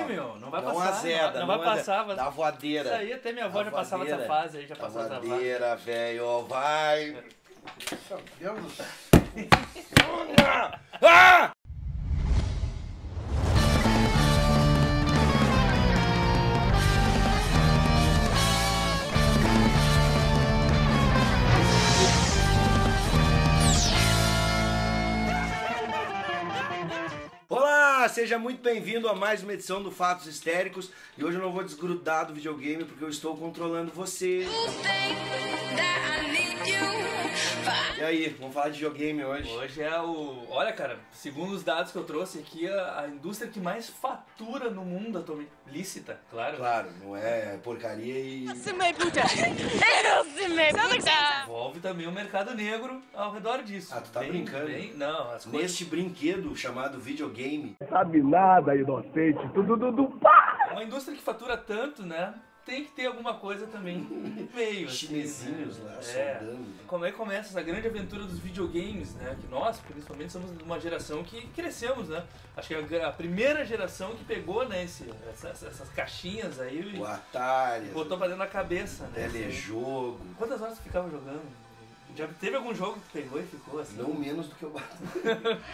meu. Não vai Não passar. azeda, não vai passar. Mas... Dá voadeira. Isso aí até minha avó já passava essa fase aí, já passou essa fase. Voadeira, velho, vai. Meu Deus do céu. Ah! Olá, seja muito bem-vindo a mais uma edição do Fatos Histéricos. E hoje eu não vou desgrudar do videogame porque eu estou controlando você. E aí, vamos falar de videogame hoje? Hoje é o... Olha, cara, segundo os dados que eu trouxe aqui, a indústria que mais fatura no mundo atualmente. Lícita, claro. Claro, não é porcaria e... Envolve também o mercado negro ao redor disso. Ah, tu tá brincando? Não, as coisas... Neste brinquedo chamado videogame... Sabe nada, inocente, tudo pá! Uma indústria que fatura tanto, né? Tem que ter alguma coisa também no meio. Chinesinhos, assim, lá, né? soldando. Como é que começa essa grande aventura dos videogames, né? Que nós, principalmente, somos uma geração que crescemos, né? Acho que é a primeira geração que pegou, né, essas caixinhas aí O Atari, e botou pra dentro da cabeça, né? telejogo. Quantas horas tu ficava jogando? Já teve algum jogo que tu pegou e ficou assim? Não menos do que eu bato.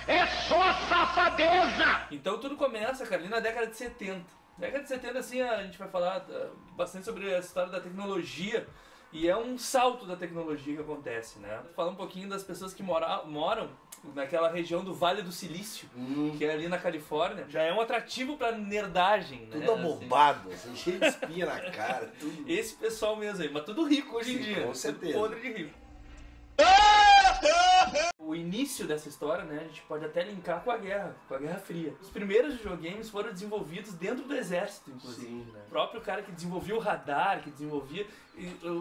É só safadeza! Então tudo começa, cara, ali na década de 70. Na década de 70, assim, a gente vai falar bastante sobre a história da tecnologia. E é um salto da tecnologia que acontece, né? Vou falar um pouquinho das pessoas que moram naquela região do Vale do Silício, que é ali na Califórnia. Já é um atrativo pra nerdagem, né? Tudo abombado, assim, cheio de espinha na cara. Tudo. Esse pessoal mesmo aí, mas tudo rico hoje em Sim, dia. com certeza. Podre de rico. O início dessa história, né, a gente pode até linkar com a Guerra Fria. Os primeiros videogames foram desenvolvidos dentro do exército, inclusive. Sim. Né? O próprio cara que desenvolvia o radar,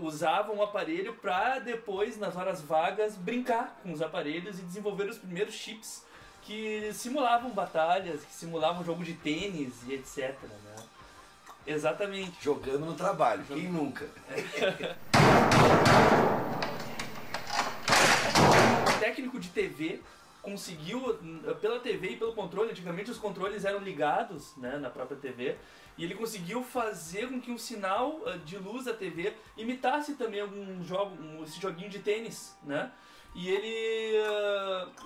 usava um aparelho para depois, nas horas vagas, brincar com os aparelhos e desenvolver os primeiros chips que simulavam batalhas, que simulavam jogo de tênis e etc. Né? Exatamente. Jogando no trabalho, quem nunca? Técnico de TV conseguiu, pela TV e pelo controle, antigamente os controles eram ligados, né, na própria TV, e ele conseguiu fazer com que o sinal de luz da TV imitasse também esse joguinho de tênis, né? E ele,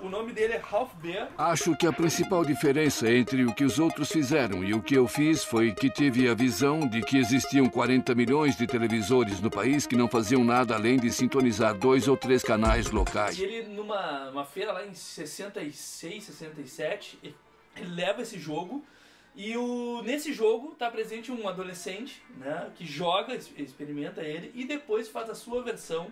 o nome dele é Ralph Baer. Acho que a principal diferença entre o que os outros fizeram e o que eu fiz foi que tive a visão de que existiam 40 milhões de televisores no país que não faziam nada além de sintonizar 2 ou 3 canais locais. E ele, numa feira lá em 66, 67, ele leva esse jogo e nesse jogo está presente um adolescente, né, que joga, experimenta ele e depois faz a sua versão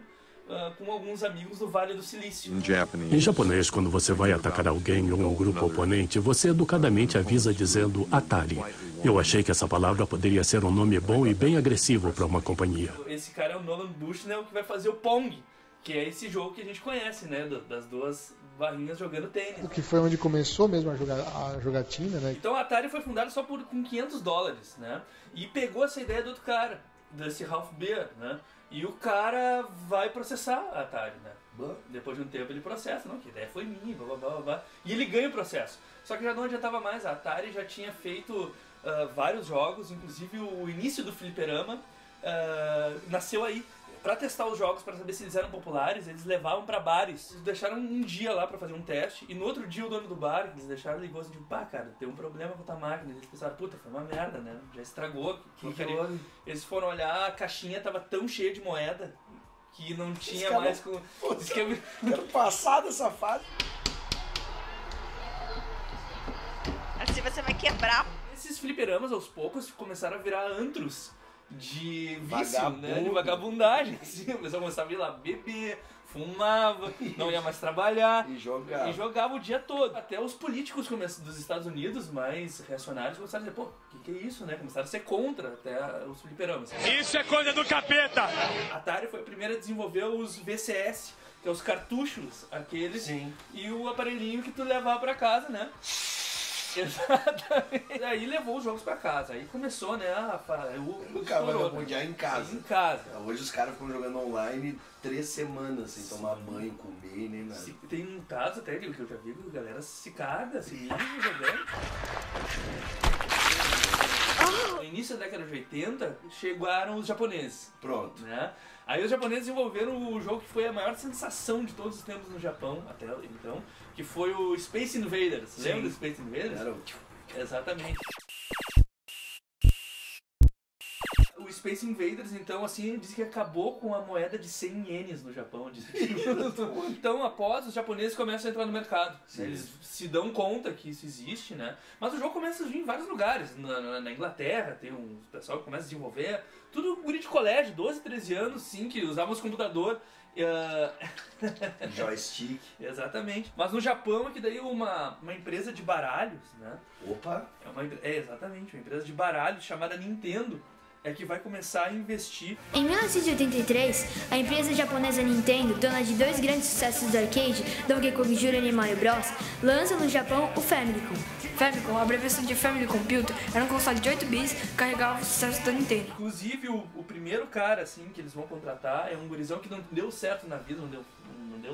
com alguns amigos do Vale do Silício. Em japonês, quando você vai atacar alguém ou um grupo oponente, você educadamente avisa dizendo Atari. Eu achei que essa palavra poderia ser um nome bom e bem agressivo para uma companhia. Esse cara é o Nolan Bushnell, que vai fazer o Pong, que é esse jogo que a gente conhece, né, das duas barrinhas jogando tênis. O que foi onde começou mesmo a jogatina, né? Então a Atari foi fundada só com $500, né? E pegou essa ideia do outro cara, desse Ralph Baer, né? E o cara vai processar a Atari, né? Depois de um tempo ele processa, não, que ideia foi minha, blá, blá, blá, blá. E ele ganha o processo. Só que já não adiantava mais, a Atari já tinha feito vários jogos, inclusive o início do fliperama nasceu aí. Pra testar os jogos, pra saber se eles eram populares, eles levavam pra bares. Eles deixaram um dia lá pra fazer um teste, e no outro dia o dono do bar, que eles deixaram, ligou assim, tipo, pá, cara, tem um problema com a tua máquina. Eles pensaram, puta, foi uma merda, né? Já estragou. Eles foram olhar, a caixinha tava tão cheia de moeda que não tinha mais como... Quero passar dessa fase. Assim você vai quebrar. Esses fliperamas, aos poucos, começaram a virar antros de vício, Vagabundo. né? De vagabundagem. Assim, o pessoal começava a ir lá beber, fumava, não ia mais trabalhar E jogava o dia todo. Até os políticos dos Estados Unidos mais reacionários começaram a dizer, pô, que é isso, né? Começaram a ser contra até os fliperamas. Isso é coisa do capeta! A Atari foi a primeira a desenvolver os VCS, que é os cartuchos, aqueles, Sim. E o aparelhinho que tu levava pra casa, né? Exatamente. Aí levou os jogos pra casa. Aí começou, né? O cara vai mundial em casa. Em casa. Hoje os caras ficam jogando online 3 semanas sem tomar banho, comer, nem nada. Tem um caso até que eu já vi que a galera se caga, se mija jogando. início da década de 80, chegaram os japoneses. Pronto. Né? Aí os japoneses desenvolveram o jogo que foi a maior sensação de todos os tempos no Japão, até então, que foi o Space Invaders. Sim. Lembra do Space Invaders? Era o... Exatamente. O Space Invaders, então, assim, diz que acabou com a moeda de 100 ienes no Japão. Então, após, os japoneses começam a entrar no mercado. Né? Eles se dão conta que isso existe, né? Mas o jogo começa a surgir em vários lugares. Na Inglaterra, tem um pessoal que começa a desenvolver. Tudo guri de colégio, 12, 13 anos, sim, que usavam os computador. Joystick. Exatamente. Mas no Japão é que daí uma empresa de baralhos, né? Opa! Exatamente, uma empresa de baralhos chamada Nintendo é que vai começar a investir. Em 1983, a empresa japonesa Nintendo, dona de dois grandes sucessos do arcade, Donkey Kong Jr. e Mario Bros., lança no Japão o Famicom. Famicom, a abreviação de Family Computer, era um console de 8 bits que carregava o sucesso da Nintendo. Inclusive, o primeiro cara assim que eles vão contratar é um gurizão que não deu certo na vida, não deu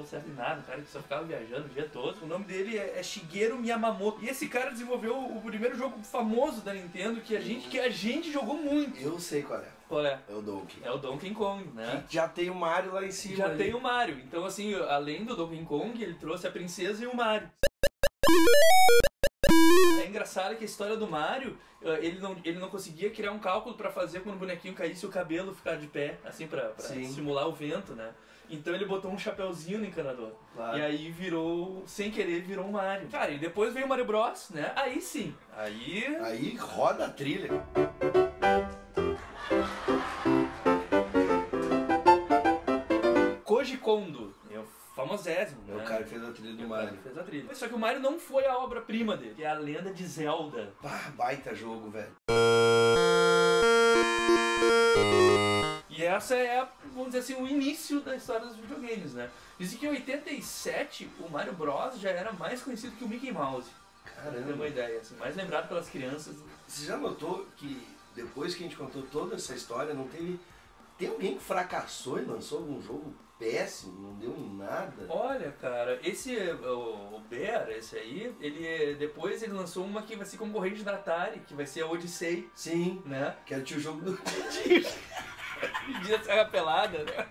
certo em nada, um cara que só ficava viajando o dia todo. O nome dele é Shigeru Miyamoto. E esse cara desenvolveu o primeiro jogo famoso da Nintendo que a gente jogou muito. Eu sei qual é. Qual é? É o Donkey. É o Donkey Kong, né? Que já tem o Mario lá em cima. Já ali. tem o Mario. Então, assim, além do Donkey Kong, ele trouxe a princesa e o Mario. É engraçado que a história do Mario, ele não conseguia criar um cálculo pra fazer quando o bonequinho caísse e o cabelo ficar de pé, assim, pra simular o vento, né? Então ele botou um chapeuzinho no encanador. Claro. E aí virou, sem querer, virou um Mario. Cara, e depois veio o Mario Bros, né? Aí sim. Aí roda a trilha. Koji Kondo, famosésimo, É o né? cara que fez a trilha do Mario. Fez a trilha. Só que o Mario não foi a obra-prima dele, que é a lenda de Zelda. Baita jogo, velho. E essa é, vamos dizer assim, o início da história dos videogames, né? Dizem que em 87 o Mario Bros já era mais conhecido que o Mickey Mouse. Pra ter uma ideia, assim, mais lembrado pelas crianças. Você já notou que depois que a gente contou toda essa história, não teve... Tem alguém que fracassou e lançou algum jogo péssimo, não deu em nada? Olha, cara, o Bear, esse aí, depois ele lançou uma que vai ser concorrente da Atari, que vai ser a Odyssey. Sim, né? Que era o jogo do Dia Serra Pelada, né?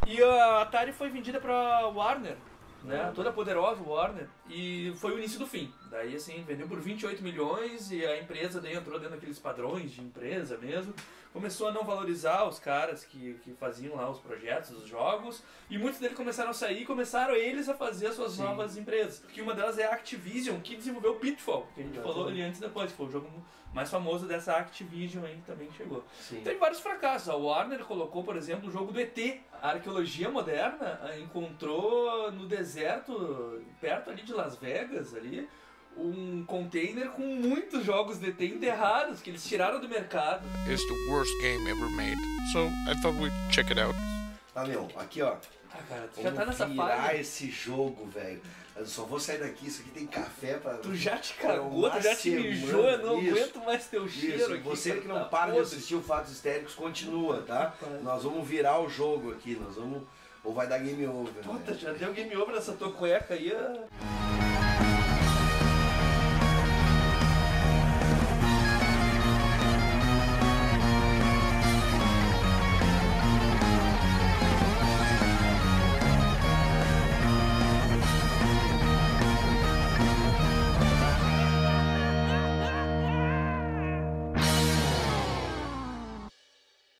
E a Atari foi vendida pra Warner, né? Toda poderosa Warner, e foi o início do fim. Daí, assim, vendeu por 28 milhões e a empresa daí entrou dentro daqueles padrões de empresa mesmo. Começou a não valorizar os caras que faziam lá os projetos, os jogos, e muitos deles começaram a sair e começaram eles a fazer as suas novas empresas. Que uma delas é a Activision, que desenvolveu o Pitfall, que a gente falou ali antes e depois, que foi o jogo mais famoso dessa Activision aí que também chegou. Sim. Teve vários fracassos. A Warner colocou, por exemplo, o jogo do ET. A arqueologia moderna encontrou no deserto, perto ali de Las Vegas, ali, um container com muitos jogos de ET enterrados, que eles tiraram do mercado. It's the worst game ever made, so I thought we'd check it out. Ah, meu, aqui ó. Ah, cara, tu já tá nessa virar fase. esse jogo, velho. Eu só vou sair daqui, isso aqui tem café pra... Tu já te cagou, tu já te mijou, eu não aguento mais teu cheiro aqui. Você que não tá para de podre. assistir o Fatos Histéricos, continua, tá? Nós vamos virar o jogo aqui, nós vamos... Ou vai dar game over, Puta, né? já deu game over nessa tua cueca aí.